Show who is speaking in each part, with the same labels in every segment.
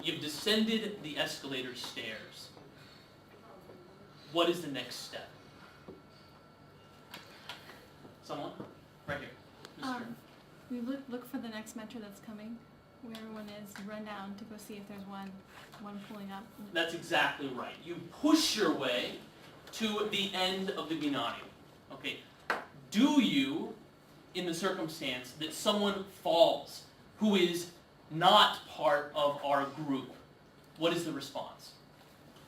Speaker 1: You've descended the escalator stairs. What is the next step? Someone? Right here.
Speaker 2: We look for the next metro that's coming, where everyone is, run down to go see if there's one pulling up.
Speaker 1: That's exactly right. You push your way to the end of the binario. Okay. Do you, in the circumstance that someone falls who is not part of our group, what is the response?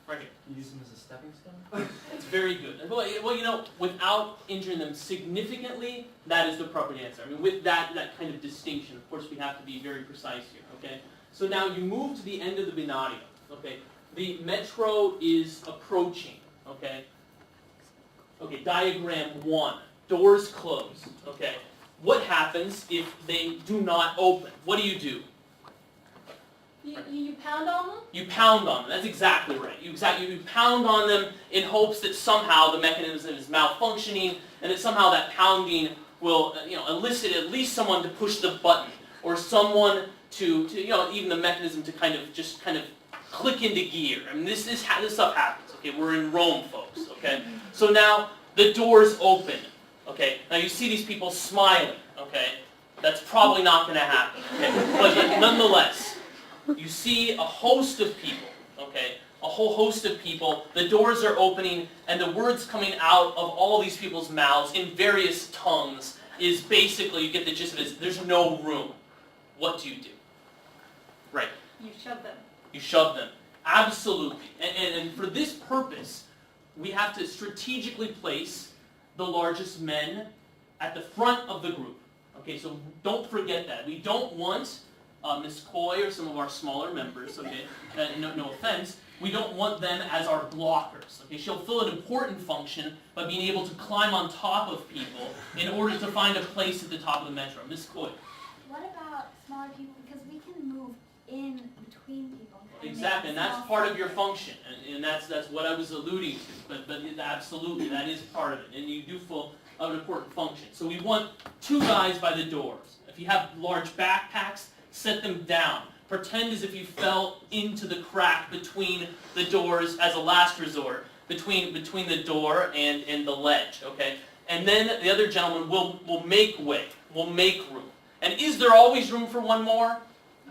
Speaker 1: Right here.
Speaker 3: You use them as a stepping stone?
Speaker 1: It's very good. Well, you know, without injuring them significantly, that is the appropriate answer. I mean, with that kind of distinction, of course, we have to be very precise here, okay? So now you move to the end of the binario, okay? The metro is approaching, okay? Okay, diagram 1. Doors close, okay? What happens if they do not open? What do?
Speaker 2: You pound on them?
Speaker 1: You pound on them. That's exactly right. You pound on them in hopes that somehow the mechanism is malfunctioning and that somehow that pounding will elicit at least someone to push the button or someone to even the mechanism to kind of click into gear. I mean, this stuff happens. Okay, we're in Rome, folks. Okay, so now the doors open. Okay, now you see these people smiling. Okay, that's probably not going to happen. Okay, but nonetheless. You see a host of people, okay? A whole host of people. The doors are opening, and the words coming out of all these people's mouths in various tongues is basically, you get the gist of it, there's no room. What do? Right.
Speaker 2: You shove them.
Speaker 1: You shove them. Absolutely. And for this purpose, we have to strategically place the largest men at the front of the group. Okay, so don't forget that. We don't want Ms. Coy or some of our smaller members, okay, no offense, we don't want them as our blockers. Okay, she'll fill an important function by being able to climb on top of people in order to find a place at the top of the metro. Ms. Coy.
Speaker 4: What about smaller people? Because we can move in between people.
Speaker 1: Exactly, and that's part of your function, and that's what I was alluding to. But absolutely, that is part of it, and you do fill an important function. So we want 2 guys by the doors. If you have large backpacks, set them down. Pretend as if you fell into the crack between the doors as a last resort, between the door and the ledge, okay? And then the other gentleman will make way, will make room. And is there always room for one more?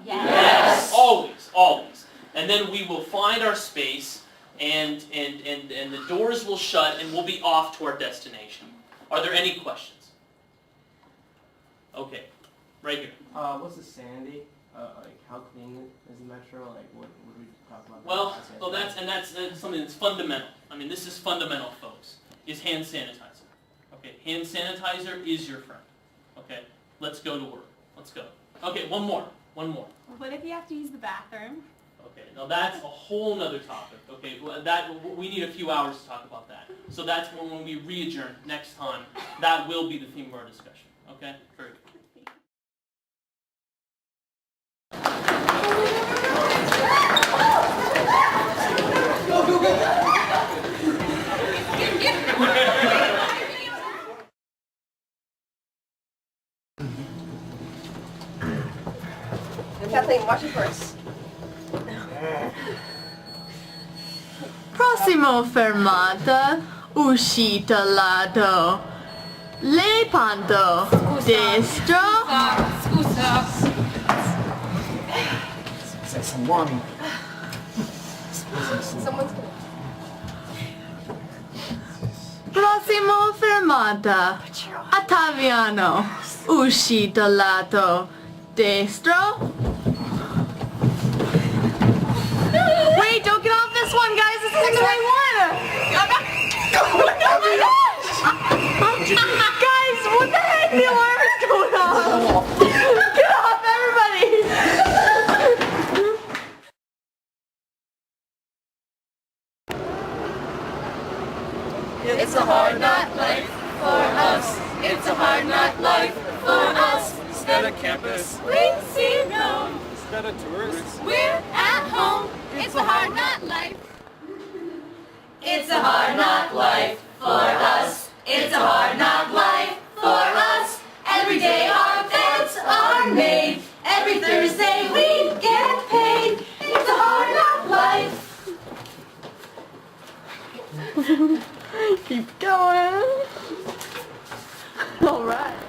Speaker 1: Yes. Always. And then we will find our space, and the doors will shut, and we'll be off to our destination. Are there any questions? Okay. Right here.
Speaker 3: What's the sanity? Like, how clean is the metro? Like, what do we talk about?
Speaker 1: Well, that's something that's fundamental. I mean, this is fundamental, folks. Is hand sanitizer. Okay, hand sanitizer is your friend. Okay, let's go to work. Let's go. Okay, one more.
Speaker 2: What if you have to use the bathroom?
Speaker 1: Okay, now that's a whole other topic. Okay, we need a few hours to talk about that. So that's when we re-adjourn next time. That will be the theme of our discussion. Okay, very good.
Speaker 5: Kathleen, watch it for us.
Speaker 6: Prossimo fermata, uscita lato. Lepanto, destro.
Speaker 5: Scusa.
Speaker 3: Say some warming.
Speaker 5: Someone's gonna...
Speaker 6: Prossimo fermata, Ottaviano, uscita lato. Destro. Wait, don't get off this one, guys. This is the right one. Guys, what the heck? The alarm is going off. Get off, everybody.
Speaker 5: It's a hard knock life for us. It's a hard knock life for us.
Speaker 7: Instead of campus,
Speaker 5: We see Rome.
Speaker 7: instead of tourists,
Speaker 5: We're at home. It's a hard knock life. It's a hard knock life for us. It's a hard knock life for us. Every day our beds are made. Every Thursday we get paid. It's a
Speaker 6: Keep going. Alright.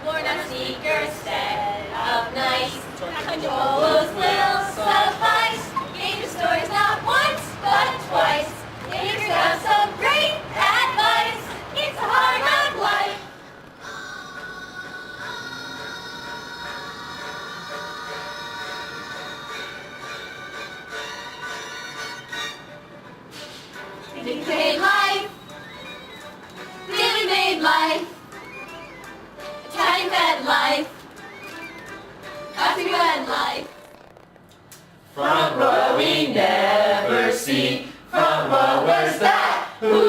Speaker 5: Worn out sneakers set up nice. Polos will suffice. Gave your stories not once, but twice. Gave your got some great advice. It's a hard knock life. Daily made life. Daily made life. Italian fed life. Coffee fed life.
Speaker 8: Front row we never see. Front row, where's that? Who